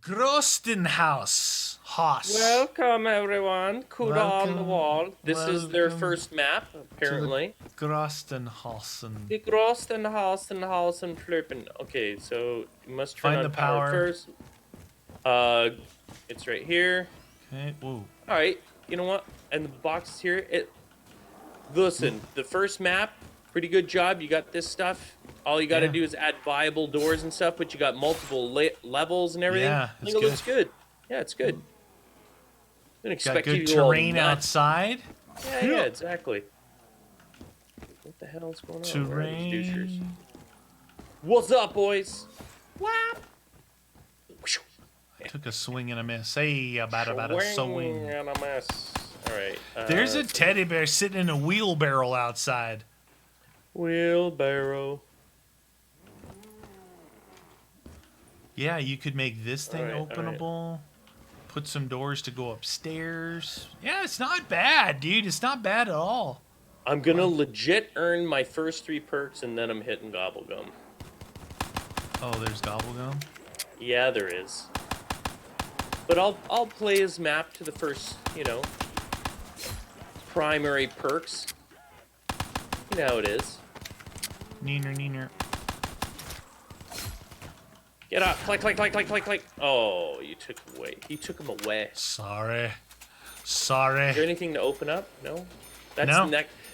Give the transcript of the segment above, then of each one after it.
GROESTEN HAUS. Welcome, everyone. Kuda on the wall. This is their Welcome first map, apparently. GROESTEN HAUSen. The GROESTEN Haus and Flippen. Okay, so you must turn Find on the power power. first. It's right here. Okay, whoa. All right, you know what? And the box is here. Listen, the first map, pretty good job. You got this stuff. All you got to do is add viable doors and stuff, but you got multiple levels and everything. Yeah, I think it looks good. Yeah, it's good. Didn't expect Got you good to go all terrain nuts. outside. Yeah, exactly. What the hell's going on? Where are these douchers? Terrain. What's up, boys? Whap! Took a swing and a miss. Hey, about a swing. And a mess. All right. There's a teddy bear sitting in a wheelbarrow outside. Wheelbarrow. Yeah, you could make this thing All right. openable. Put some doors to go upstairs. Yeah, it's not bad, dude. It's not bad at all. I'm gonna legit earn my first 3 perks, and then I'm hitting Gobblegum. Oh, there's Gobblegum. Yeah, there is. But I'll play his map to the first, primary perks. You know how it is. Neener. Get up! Click. Oh, you took away. He took him away. Sorry. Is there anything to open up? No. That's No.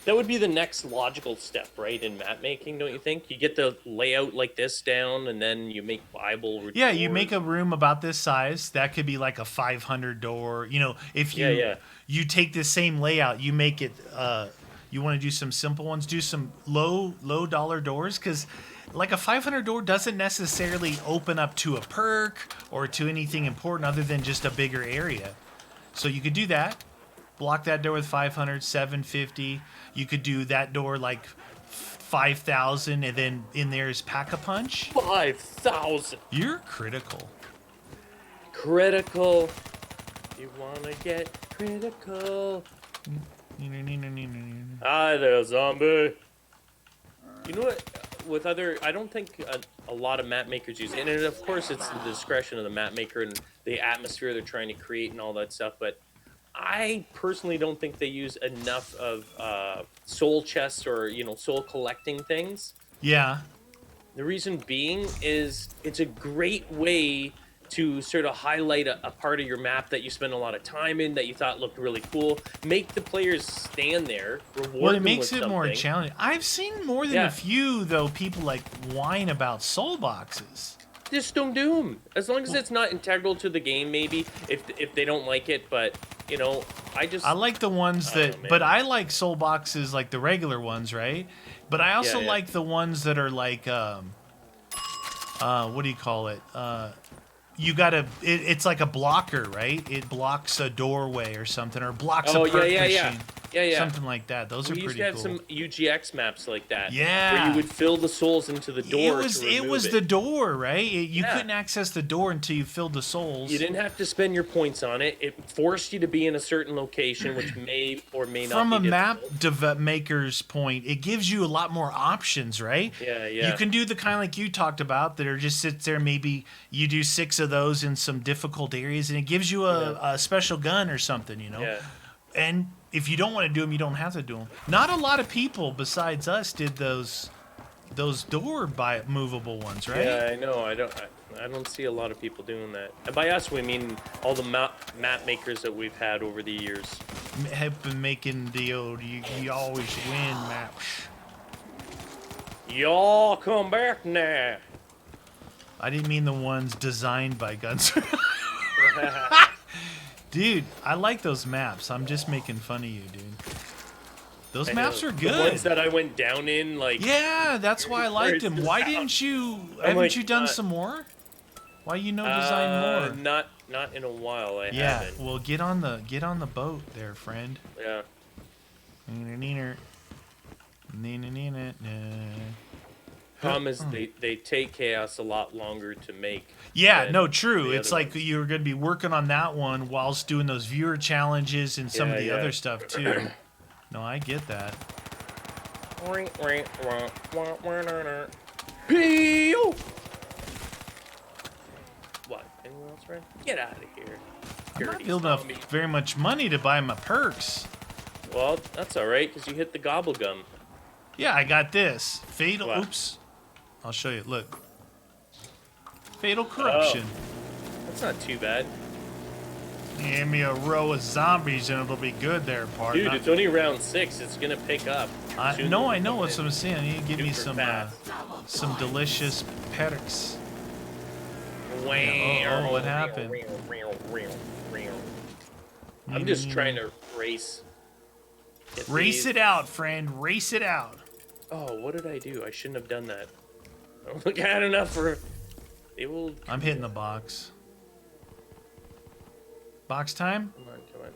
That would be the next logical step, right? In map making, don't you think? You get the layout like this down, and then you make viable. Yeah, you make a room about this size. That could be like a 500 door. If you you take the same layout, you make it. You want to do some simple ones. Do some low dollar doors because. Like a 500 door doesn't necessarily open up to a perk or to anything important other than just a bigger area. So you could do that. Block that door with 500, 750. You could do that door like 5,000 and then in there is Pack-a-Punch. 5,000. You're critical. Critical. You want to get critical. Hi there, zombie. You know what? I don't think a lot of map makers use it. And of course, it's the discretion of the map maker and the atmosphere they're trying to create and all that stuff. But I personally don't think they use enough of soul chests or, soul collecting things. Yeah. The reason being is it's a great way to sort of highlight a part of your map that you spend a lot of time in that you thought looked really cool. Make the players stand there, reward them makes with it more something. challenging. I've seen more than a few, though, people like whine about soul boxes. Just don't do them. As long as it's not integral to the game, maybe, if they don't like it. But, I like the ones but I like soul boxes like the regular ones, right? But I also like the ones that are like, what do you call it? You gotta, it's like a blocker, right? It blocks a doorway or something, or blocks a perk machine. Yeah. Something like that. Those are pretty cool. We used to have some UGX maps like that. Yeah. Where you would fill the souls into the door. It was the door, right? You couldn't access the door until you filled the souls. You didn't have to spend your points on it. It forced you to be in a certain location, which may or may not From be a map maker's point, it gives you a lot more options, right? Yeah. You can do the kind like you talked about that are just sits there. Maybe you do 6 of those in some difficult areas, and it gives you a special gun or something, Yeah. And if you don't want to do them, you don't have to do them. Not a lot of people besides us did those door movable ones, right? Yeah, I know. I don't see a lot of people doing that. And by us, we mean all the map makers that we've had over the years. Have been making the old you always win maps. Y'all come back now. I didn't mean the ones designed by Guns. Dude, I like those maps. I'm just making fun of you, dude. Those maps are good. The ones that I went down in, like... Yeah, that's why I liked them. Why didn't you... Haven't you done some more? Why design more? Not in a while, I haven't. Yeah, well, get on the boat there, friend. Yeah. Neener. Problem is, they take Chaos a lot longer to make. Yeah, no, true. It's like you're going to be working on that one whilst doing those viewer challenges and some of the other stuff, too. No, I get that. Pee-oo! What? Anyone else friend? Get out of here. I'm not Dirty building up zombie. very much money to buy my perks. Well, that's all right, because you hit the gobble gum. Yeah, I got this. Fatal. What? Oops. I'll show you. Look. Fatal corruption. That's not too bad. Give me a row of zombies and it'll be good there, partner. Dude, it's only round 6. It's going to pick up. No, I know what I'm saying. I need to give me Super some delicious perks. Wow. what happened? I'm just trying to race. Race it out, friend. Race it out. Oh, what did I do? I shouldn't have done that. I had enough for... They will... I'm hitting the box. Box time? Come on, come on.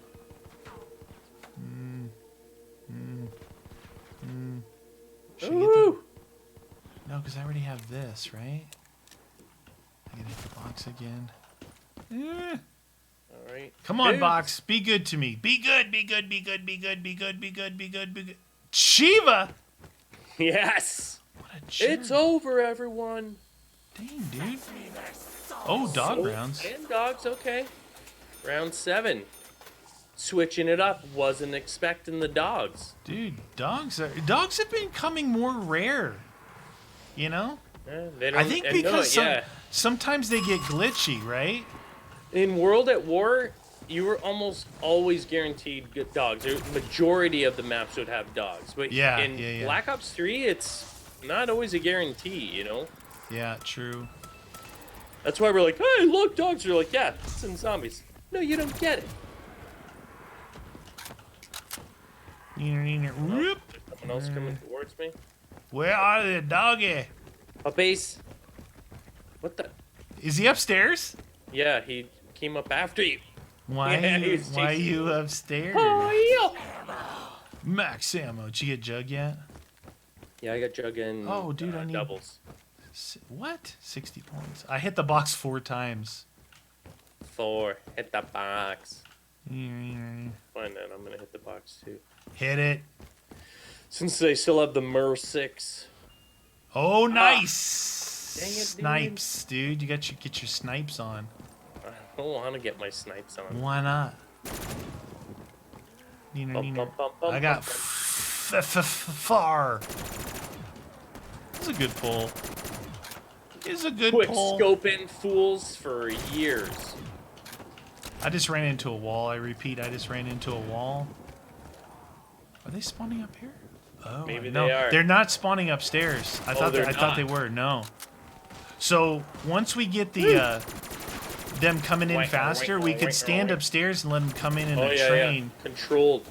Should I get the... No, because I already have this, right? I gotta hit the box again. All right. Come on, Dude. box. Be good to me. Be good, be good, be good, be good, be good, be good, be good, be good. Shiva! Yes! What a jerk. It's over, everyone. Dang, dude. Oh, dog rounds. And dogs, okay. Round 7. Switching it up. Wasn't expecting the dogs. Dude, dogs have been becoming more rare. You know? They don't, I think because sometimes they get glitchy, right? In World at War, you were almost always guaranteed good dogs. The majority of the maps would have dogs. But in Black Ops 3, it's not always a guarantee, you know? Yeah, true. That's why we're like, hey, look, dogs. You're like, yeah, it's in zombies. No, you don't get it. Whoop. Someone else coming towards me. Where are the doggy? A base. What the? Is he upstairs? Yeah, he came up after you. Why Yeah, you upstairs? Oh, yeah. Max ammo. Did you get Jug yet? Yeah, I got Jug and Oh, dude, I need doubles. What? 60 points. I hit the box 4 times. 4. Hit the box. Hit Fine then, I'm gonna hit the box too. it. Since they still have the MER 6. Oh, nice. Dang it, dude. Snipes, dude. You got get your snipes on. I don't want to get my snipes on. Why not? I got far. It's a good pull. It's a good Quick pull. scoping fools for years. I just ran into a wall. I repeat, I just ran into a wall. Are they spawning up here? Oh, Maybe no, they are. They're not spawning upstairs. I thought they were. No. So once we get the them coming in faster, we could stand upstairs and let them come in a train. Yeah. Controlled.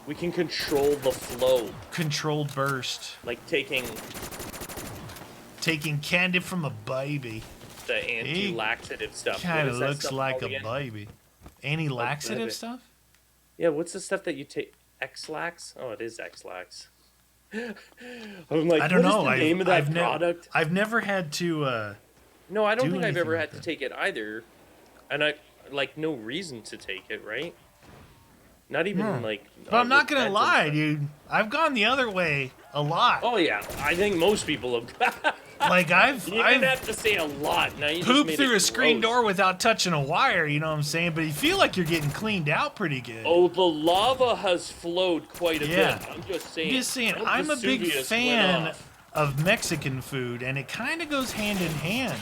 We can control the flow. Controlled burst. Like taking candy from a baby. the anti-laxative stuff. Kind of looks like a baby. Anti-laxative stuff? Yeah, what's the stuff that you take? X-Lax? Oh, it is X-Lax. I'm like, I don't know. What is the name of that product? I've never had to. No, I don't think I've ever like had to take it either, and I like no reason to take it, right? Not even like. But I'm not gonna lie, dude. I've gone the other way a lot. Oh yeah, I think most people have. Like you didn't have to say a lot. Now you just pooped made through it a screen gross. door without touching a wire. You know what I'm saying? But you feel like you're getting cleaned out pretty good. Oh, the lava has flowed quite a bit. I'm just saying. I'm a big Vesuvius fan went off. of Mexican food, and it kind of goes hand in hand.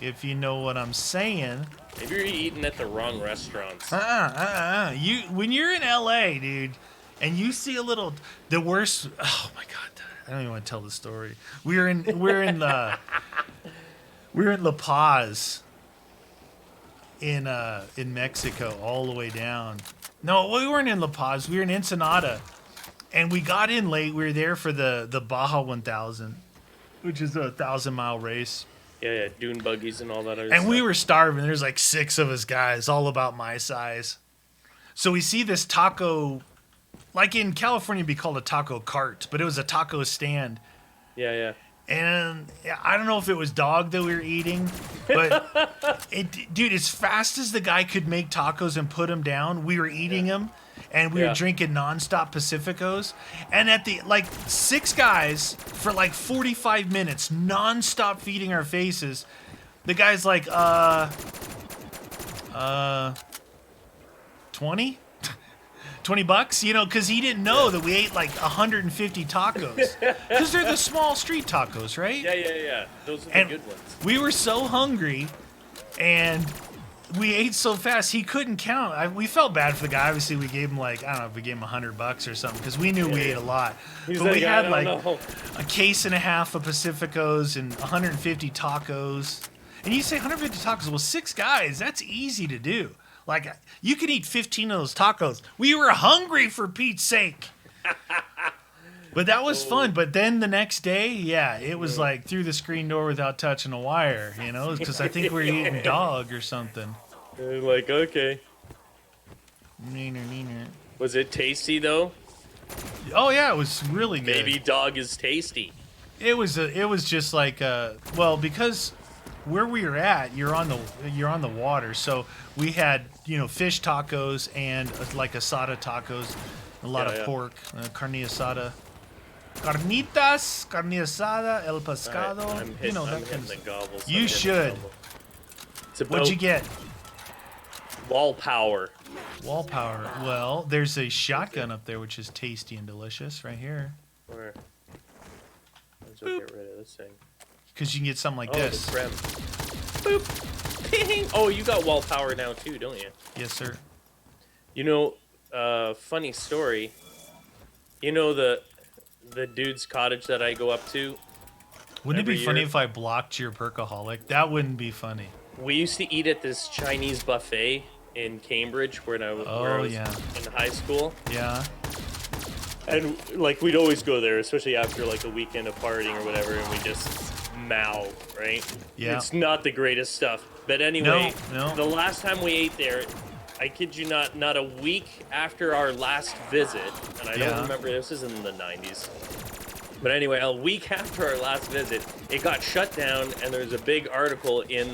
If you know what I'm saying. Maybe you're eating at the wrong restaurants. You when you're in LA, dude, and you see the worst. Oh my God, I don't even want to tell the story. We're in La Paz in Mexico, all the way down. No, we weren't in La Paz. We were in Ensenada, and we got in late. We were there for the Baja 1000, which is a 1,000-mile race. Yeah, dune buggies and all that other And stuff. we were starving. There's like 6 of us guys, all about my size. So we see this taco, like in California, it'd be called a taco cart, but it was a taco stand. Yeah. And I don't know if it was dog that we were eating, but dude, as fast as the guy could make tacos and put them down, we were eating them, and we were drinking nonstop Pacificos. And at the 6 guys for like 45 minutes, nonstop feeding our faces. The guy's like, 20? $20, you know, because he didn't know that we ate like 150 tacos. Because they're the small street tacos, right? Yeah. Those are the good ones. We were so hungry, and we ate so fast he couldn't count. We felt bad for the guy. Obviously, we gave him like, I don't know if we gave him $100 or something because we knew we ate a lot. He's but like, we had I like don't know. a case and a half of Pacificos and 150 tacos. And you say 150 tacos? Well, 6 guys. That's easy to do. Like, you could eat 15 of those tacos. We were hungry, for Pete's sake. But that was fun. But then the next day, yeah, it was like through the screen door without touching a wire, you know, because I think we were eating dog or something. Like, okay. Neener. Was it tasty, though? Oh, yeah, it was really good. Maybe dog is tasty. It was just like, well, because where we were at, you're on the water, so we had, you know, fish tacos and like asada tacos, a lot of pork, carne asada, carne asada, el pescado, you know, that kind of stuff. You should. What'd you get? Wall power. Wall power. Well, there's a shotgun up there, which is tasty and delicious, right here. Where? Let's get rid of this thing. Because you can get something like this. The trim. Boop. Ping. Oh, you got wall power now too, don't you? Yes, sir. You know, funny story. You know the dude's cottage that I go up to? Wouldn't it be funny if I blocked your perkaholic? That wouldn't be funny. We used to eat at this Chinese buffet in Cambridge where I was in high school. Yeah. And, like, we'd always go there, especially after, like, a weekend of partying or whatever, and we just mouth, right? Yeah. It's not the greatest stuff. But anyway, no. The last time we ate there, I kid you not a week after our last visit, and I don't remember, this is in the 90s. But anyway, a week after our last visit, it got shut down, and there's a big article in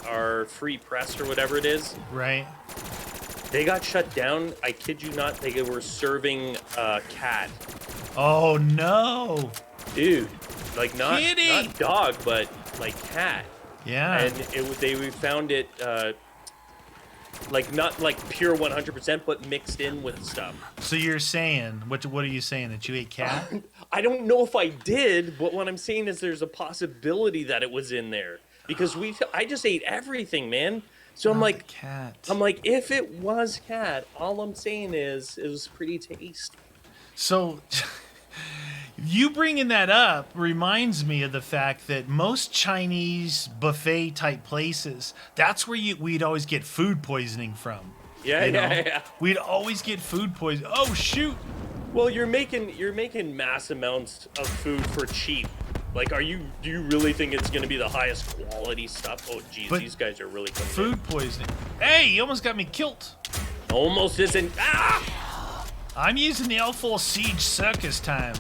our free press or whatever it is. Right. They got shut down. I kid you not. They were serving cat. Oh no, dude! Like not dog, but like cat. Yeah. And we found it like not like pure 100%, but mixed in with stuff. So you're saying what are you saying, that you ate cat? I don't know if I did, but what I'm saying is there's a possibility that it was in there because I just ate everything, man. So I'm like, cat. I'm like, if it was cat, all I'm saying is it was pretty tasty. So you bringing that up reminds me of the fact that most Chinese buffet type places, that's where we'd always get food poisoning from. Yeah. We'd always get food poisoning. Oh shoot. Well, you're making mass amounts of food for cheap. Like, do you really think it's going to be the highest quality stuff? Oh, geez, these guys are really coming food poisoning. Hey, you almost got me killed. Almost isn't. Ah! I'm using the L4 Siege Circus time.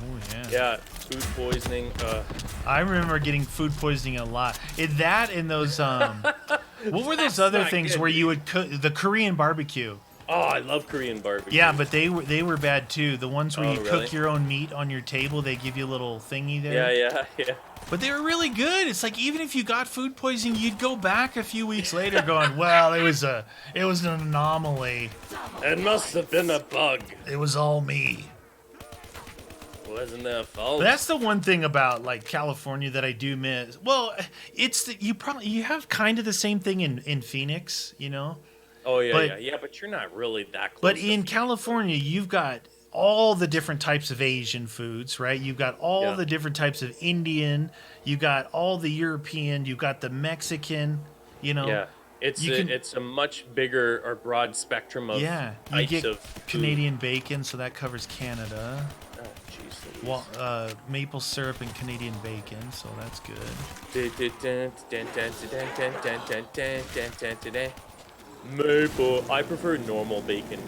Oh, yeah. Yeah, food poisoning. I remember getting food poisoning a lot. That and those, what were those other things where you would cook, the Korean barbecue? Oh, I love Korean barbecue. Yeah, but they were bad too. The ones where you cook your own meat on your table, they give you a little thingy there. Yeah. But they were really good. It's like even if you got food poisoning, you'd go back a few weeks later going, "Well, it was an anomaly. It must have been a bug. It was all me." Wasn't their fault. But that's the one thing about like California that I do miss. Well, it's you have kind of the same thing in Phoenix, you know. Oh, yeah, but you're not really that close. But in California, you've got all the different types of Asian foods, right? You've got all the different types of Indian. You got all the European. You've got the Mexican, you know. Yeah, it's a much bigger or broad spectrum of types of food. Canadian bacon, so that covers Canada. Oh, jeez. Well, maple syrup and Canadian bacon, so that's good. Maple. I prefer normal bacon.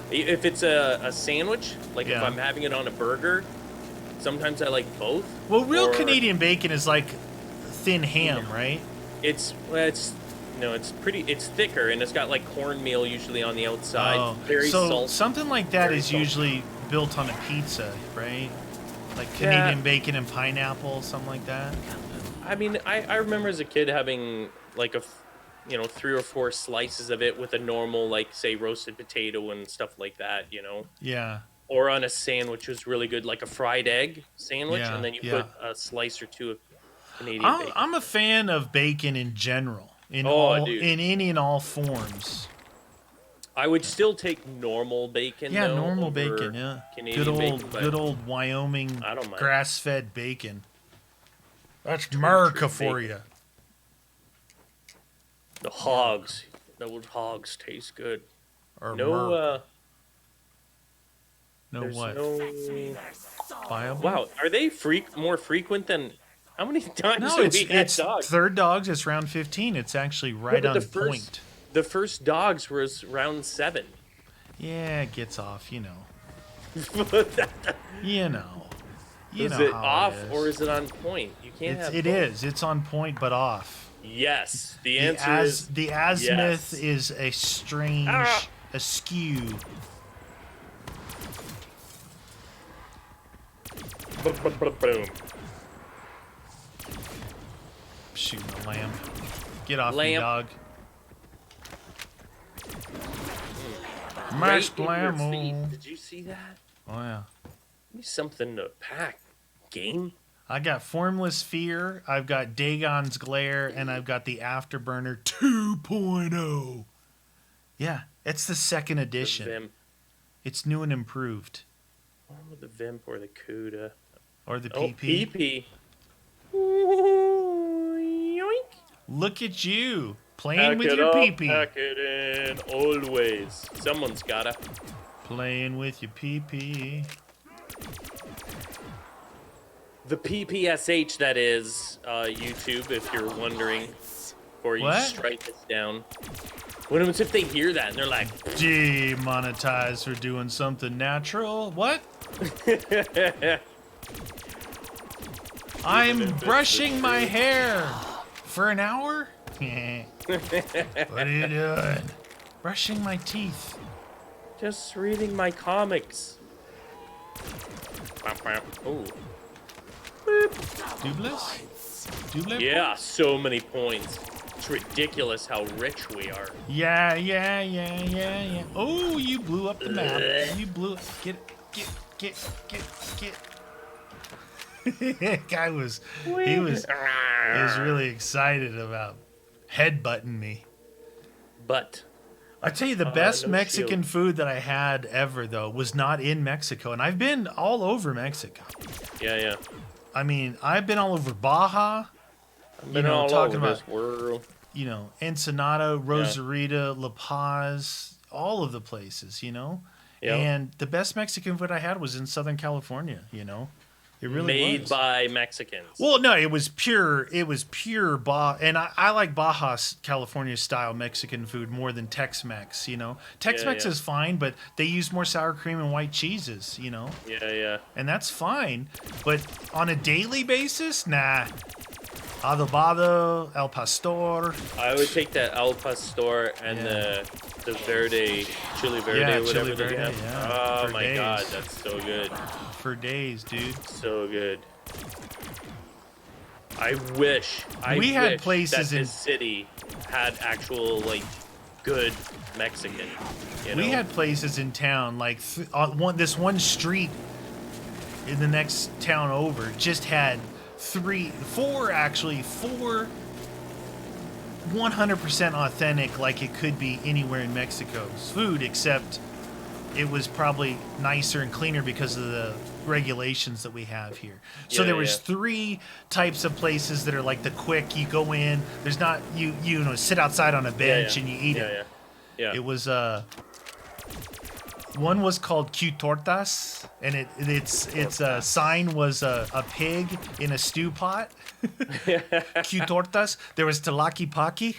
If it's a sandwich, like if I'm having it on a burger, sometimes I like both. Well, real Canadian bacon is like thin ham, right? It's thicker and it's got like cornmeal usually on the outside. Oh, very salty. Something like that is usually built on a pizza, right? Like Canadian bacon and pineapple, something like that. I mean, I remember as a kid having like 3 or 4 slices of it with a normal, like, say, roasted potato and stuff like that, Yeah. or on a sandwich was really good, like a fried egg sandwich, and Yeah. then you Yeah. put a slice or two of Canadian I'm bacon. I'm a fan of bacon in general, Oh, dude. in any and all forms. I would still take normal bacon Yeah, though normal bacon. over Yeah, Canadian bacon, but good old Wyoming I don't mind. grass-fed bacon. That's True America for bacon. you. The hogs, those hogs taste good. Or No, Merc. No there's what? no. Viable? Wow, are they more frequent than? How many times No, have we had it's dogs? third dogs. It's round 15. It's actually right but on point. The first dogs was round 7. Yeah, it gets off. You know. Is You know. You know it how off it is. or is it on point? You can't have It both. is. It's on point, but off. Yes, the answer is The azimuth yes. is a strange askew. Boom. Shooting a lamb. Get off me, Lamb. dog. Right Mashed in your lamb. feet. Did you see that? Oh yeah. Need something to pack. Game. I got Formless Fear, I've got Dagon's Glare, and I've got the Afterburner 2.0. Yeah, it's the second The edition. Vimp. It's new and improved. Oh, the Vimp or the Cuda. Or the Oh, PP. PP. Ooh, yoink. Look at you, playing Pack with it your up, PP. pack it in, always. Someone's gotta. Playing with your PP. The PPSH, that is, YouTube, if you're wondering, before you What? strike this down. What happens if they hear that and they're like, Demonetized for doing something natural. What? I'm brushing my hair for an hour? What are you doing? Brushing my teeth. just reading my comics. Oh, Doubles? Double? yeah, so many points. It's ridiculous how rich we are. Yeah. Oh, you blew up the map. You blew it. Get. Guy was he was really excited about headbutting me. But I tell you, the best no Mexican shield. food that I had ever though was not in Mexico, and I've been all over Mexico. yeah, I mean, I've been all over Baja. I've been know, all talking over about- this world. You know, Ensenada, Rosarita, La Paz, all of the places. You know, Yeah. and the best Mexican food I had was in Southern California. You know, it really Made was. by Mexicans. Well, no, it was pure Baja, and I like Baja California style Mexican food more than Tex-Mex, you know. Tex-Mex yeah. is fine, but they use more sour cream and white cheeses, you know, Yeah. and that's fine. But on a daily basis, nah. Adobado, El Pastor. I would take that Al Pastor and the Verde, Chili Verde, Yeah, or whatever Chili they Verde, have. yeah, Oh for my days. god, that's so good. For days, dude. So good. I wish We had wish places that in- this city had actual like good Mexican. You know? We had places in town like on this one street in the next town over just had four 100% authentic, like it could be anywhere in Mexico's food, except it was probably nicer and cleaner because of the regulations that we have here. So Yeah, there was yeah. 3 types of places that are like the quick, you go in, there's not you know sit outside on a bench and you eat it. Yeah. It was one was called Q Tortas, and its sign was a pig in a stew pot. Q Tortas. There was Talaki Paki,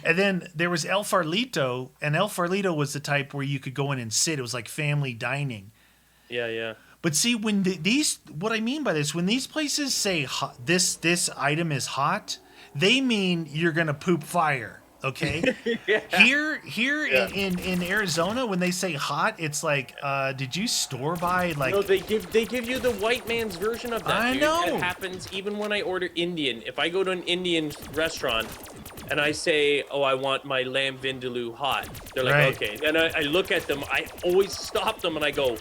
and then there was El Farlito, and El Farlito was the type where you could go in and sit. It was like family dining. Yeah. But see, when what I mean by this, when these places say hot, this item is hot, they mean you're gonna poop fire. Okay, Yeah. here Yeah. in Arizona, when they say hot, it's like, did you store by like? No, they give you the white man's version of that, I dude. know. That happens even when I order Indian. If I go to an Indian restaurant and I say, "Oh, I want my lamb vindaloo hot," they're like, Right. "Okay." Then I look at them. I always stop them and I go,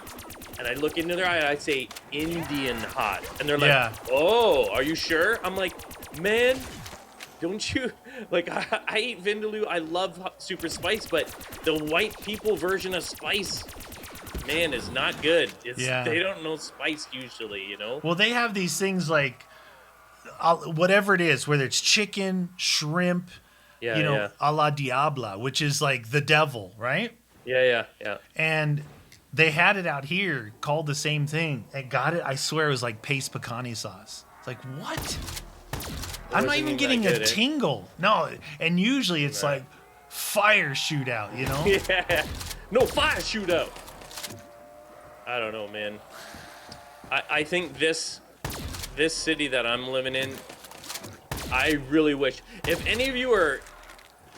and I look into their eye. And I say, "Indian hot," and they're like, Yeah. "Oh, are you sure?" I'm like, "Man, don't you like?" I eat vindaloo. I love super spice, but the white people version of spice, man, is not good. Yeah. They don't know spice usually, you know? Well, they have these things like, whatever it is, whether it's chicken, shrimp, Yeah, you know, yeah. a la diabla, which is like the devil, right? Yeah, yeah, yeah. And they had it out here called the same thing. And got it. I swear it was like paste pecani sauce. It's like, what? I'm not wasn't even even getting that a good, eh? tingle. No, and usually it's Nah. like fire shootout, you know? Yeah. No fire shootout. I don't know, man. I think this city that I'm living in, I really wish, if any of you are,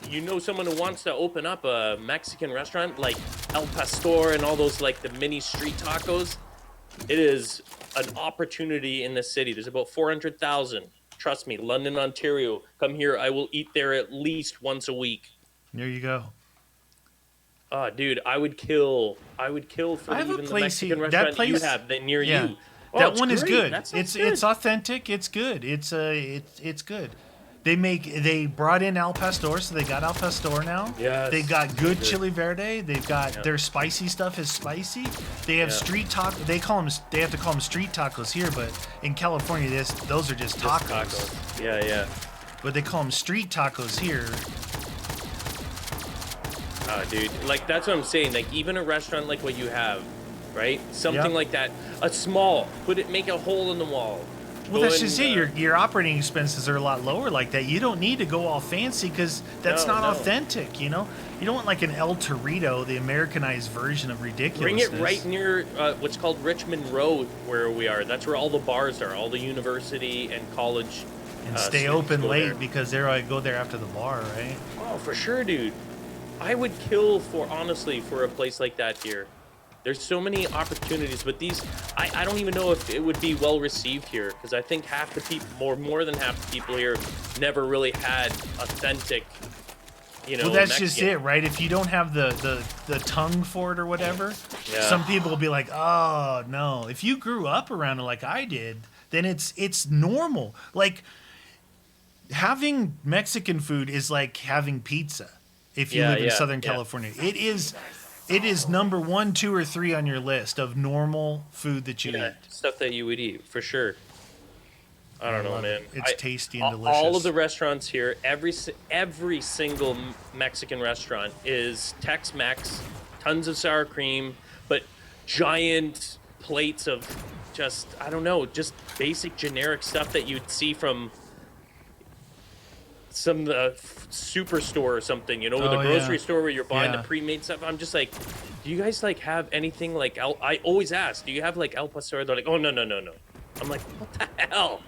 you know, someone who wants to open up a Mexican restaurant like El Pastor and all those like the mini street tacos, it is an opportunity in the city. There's about 400,000. Trust me, London, Ontario. Come here. I will eat there at least once a week. There you go. Oh, dude, I would kill for I have a even the place Mexican here. That restaurant you place- have that near yeah. you. Oh, That it's one is great. good. That sounds It's good. authentic. It's good. It's good. They brought in Al Pastor, so they got Al Pastor now. Yes, They got so good good. chili verde. They've got Yeah. their spicy stuff is spicy. They have Yeah. street taco. They have to call them street tacos here, but in California, those are just Just tacos. Yeah, yeah. But they call them street tacos here. Oh, dude, like that's what I'm saying. Like even a restaurant like what you have, right? Something Yep. like that. A small, make a hole in the wall. Well, Go that's in, just it. Your operating expenses are a lot lower like that. You don't need to go all fancy because that's No, not no. authentic. You know, you don't want like an El Torito, the Americanized version of Bring ridiculousness. it right near what's called Richmond Road, where we are. That's where all the bars are, all the university and college. And stay students open go late there. because I go there after the bar, right? Oh, for sure, dude. I would kill honestly for a place like that here. There's so many opportunities, but I don't even know if it would be well received here because I think half the people, more than half the people here, never really had authentic, you know. Well, that's just Mexican. it, right? If you don't have the tongue for it or whatever, Yeah. some people will be like, "Oh no." If you grew up around it like I did, then it's normal. Like having Mexican food is like having pizza. If you Yeah, live in yeah, Southern yeah. California, it is number 1, 2, or 3 on your list of normal food that you Yeah, eat. stuff that you would eat for sure. I don't know, love man. it. It's tasty and All delicious. of the restaurants here, every single Mexican restaurant is Tex-Mex, tons of sour cream, but giant plates of just, I don't know, just basic generic stuff that you'd see from some superstore or something, you know, with Oh, a grocery yeah. store where you're buying Yeah. the pre-made stuff. I'm just like, do you guys like have anything like I always ask, do you have like El Pastor? They're like, oh no. I'm like, what the hell?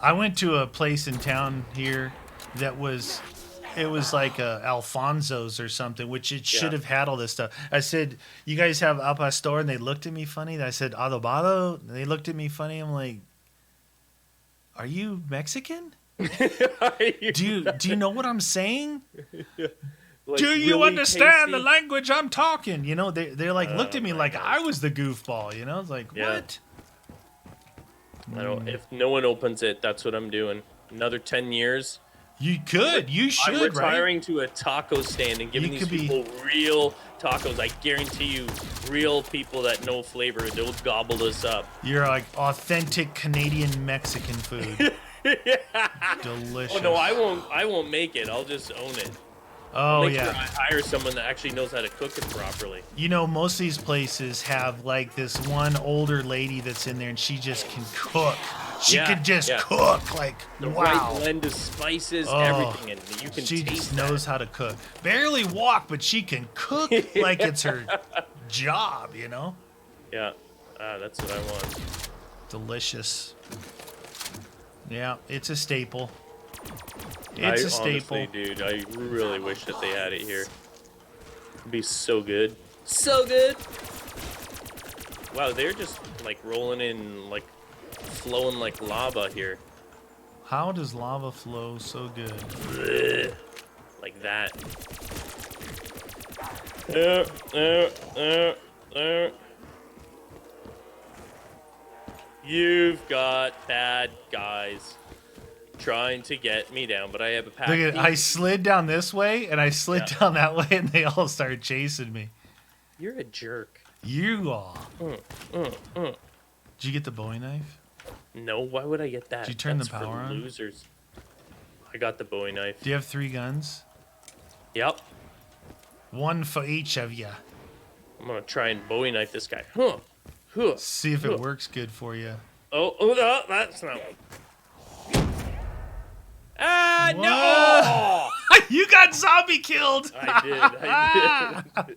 I went to a place in town here that was like Alfonso's or something, which it should Yeah. have had all this stuff. I said, "You guys have al pastor?" And they looked at me funny. I said, "Adobado." And they looked at me funny. I'm like, "Are you Mexican? Do you know what I'm saying? Like, Do you really understand the tasty? language I'm talking?" You know, they're like looked at me my like gosh. I was the goofball. You know, it's like Yeah. what? I don't, if no one opens it, that's what I'm doing. Another 10 years. You could, you should, I'm right? retiring to a taco stand and giving You these could be- people real tacos. I guarantee you, real people that know flavor, they'll gobble this up. You're like authentic Canadian Mexican food. Delicious. Oh no, I won't make it. I'll just own it. Oh Make yeah. sure I hire someone that actually knows how to cook it properly. You know, most of these places have like this one older lady that's in there, and she just can cook. She Yeah, could just yeah. cook. Like The wow. right blend of spices, Oh, everything, and you can She taste just knows how to cook. Barely walk, but she can cook like it's her job. You know, that. Yeah, that's what I want. delicious. Yeah, it's a staple. It's a staple. Honestly, dude, I really wish that they had it here. It'd be so good. So good! Wow, they're just, like, rolling in, like, flowing like lava here. How does lava flow so good? Blech. Like that. You've got bad guys trying to get me down, but I have a pack. Look at, I slid down this way, and I slid down that way, and they all started chasing me. You're a jerk. You are. Did you get the Bowie knife? No, why would I get that? Did you turn That's the power for on? losers. I got the Bowie knife. Do you have 3 guns? Yep. 1 for each of you. I'm gonna try and Bowie knife this guy. See if it works good for you. Oh, that's not. Ah, no! You got zombie killed! I did.